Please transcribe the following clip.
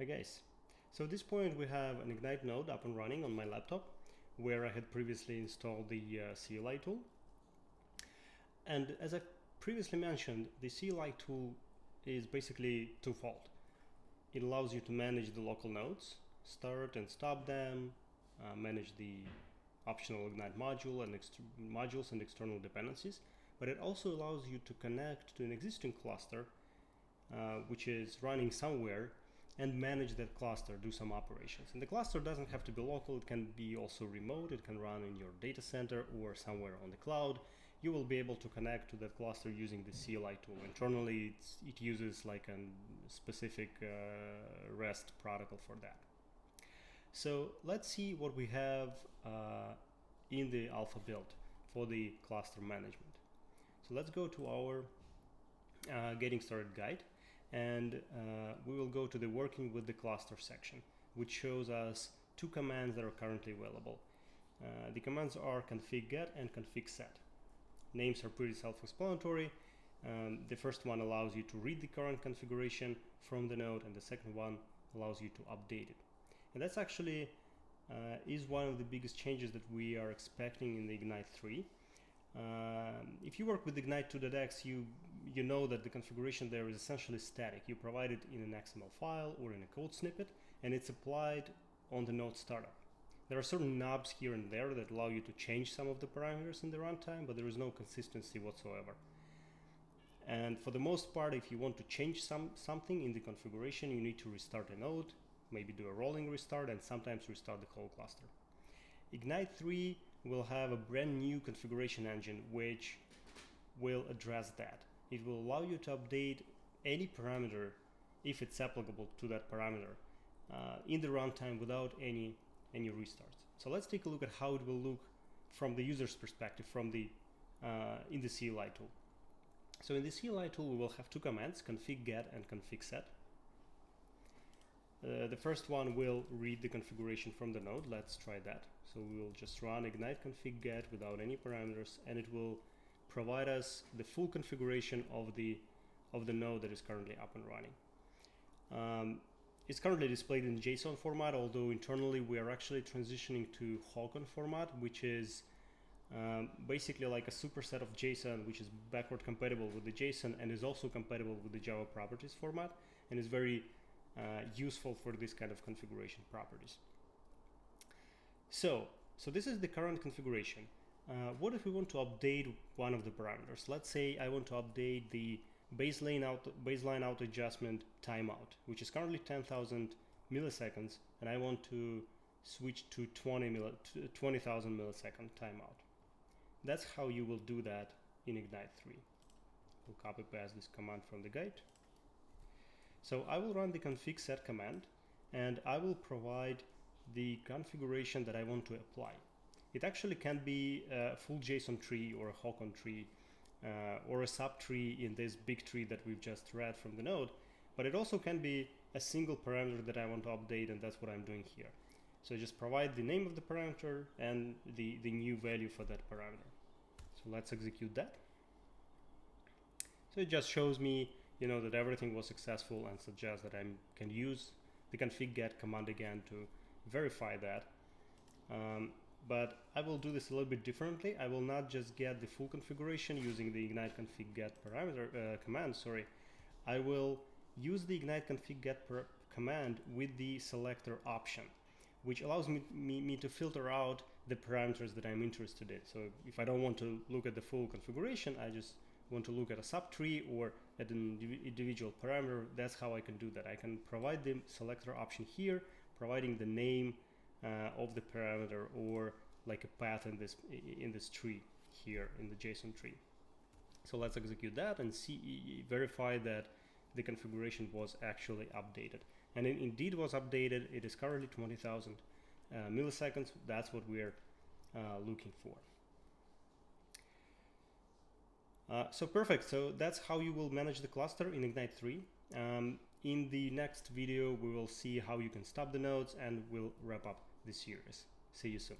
Hi guys. So at this point we have an Ignite node up and running on my laptop where I had previously installed the CLI tool. And as I previously mentioned, the CLI tool is basically twofold. It allows you to manage the local nodes, start and stop them, manage the optional Ignite module and modules and external dependencies, but it also allows you to connect to an existing cluster which is running somewhere and manage that cluster, do some operations. And the cluster doesn't have to be local, it can be also remote, it can run in your data center or somewhere on the cloud. You will be able to connect to that cluster using the CLI tool. Internally, it uses like a specific REST protocol for that. So let's see what we have in the alpha build for the cluster management. So let's go to our getting started guide, and we will go to the working with the cluster section, which shows us two commands that are currently available. The commands are config get and config set. Names are pretty self-explanatory. The first one allows you to read the current configuration from the node, and the second one allows you to update it. And that's actually is one of the biggest changes that we are expecting in the Ignite 3. If you work with Ignite 2.x, you know that the configuration there is essentially static. You provide it in an XML file or in a code snippet, and it's applied on the node startup. There are certain knobs here and there that allow you to change some of the parameters in the runtime, but there is no consistency whatsoever. And for the most part, if you want to change something in the configuration, you need to restart a node, maybe do a rolling restart, and sometimes restart the whole cluster. Ignite 3 will have a brand new configuration engine which will address that. It will allow you to update any parameter if it's applicable to that parameter in the runtime without any restarts. So let's take a look at how it will look from the user's perspective from the in the CLI tool. So in the CLI tool we will have two commands, config get and config set. The first one will read the configuration from the node. Let's try that. So we will just run ignite config get without any parameters, and it will provide us the full configuration of the node that is currently up and running. It's currently displayed in JSON format, although internally we are actually transitioning to HOCON format, which is basically like a superset of JSON, which is backward compatible with the JSON and is also compatible with the Java properties format, and is very useful for this kind of configuration properties. So this is the current configuration. What if we want to update one of the parameters? Let's say I want to update the baseline out adjustment timeout, which is currently 10,000 milliseconds, and I want to switch to 20,000 millisecond timeout. That's how you will do that in Ignite 3. We'll copy paste this command from the guide. So I will run the config set command, and I will provide the configuration that I want to apply. It actually can be a full JSON tree or a HOCON tree or a subtree in this big tree that we've just read from the node, but it also can be a single parameter that I want to update, and that's what I'm doing here. So just provide the name of the parameter and the new value for that parameter. So let's execute that. So it just shows me that everything was successful and suggests that I can use the config get command again to verify that. But I will do this a little bit differently. I will not just get the full configuration using the ignite config get parameter command. I will use the ignite config get command with the selector option, which allows me to filter out the parameters that I'm interested in. So if I don't want to look at the full configuration, I just want to look at a subtree or at an individual parameter. That's how I can do that. I can provide the selector option here, providing the name of the parameter or like a path in this tree here in the JSON tree. So let's execute that and verify that the configuration was actually updated. And it indeed was updated. It is currently 20,000 milliseconds. That's what we're looking for. So perfect. So that's how you will manage the cluster in Ignite 3. In the next video, we will see how you can stop the nodes, and we'll wrap up the series. See you soon.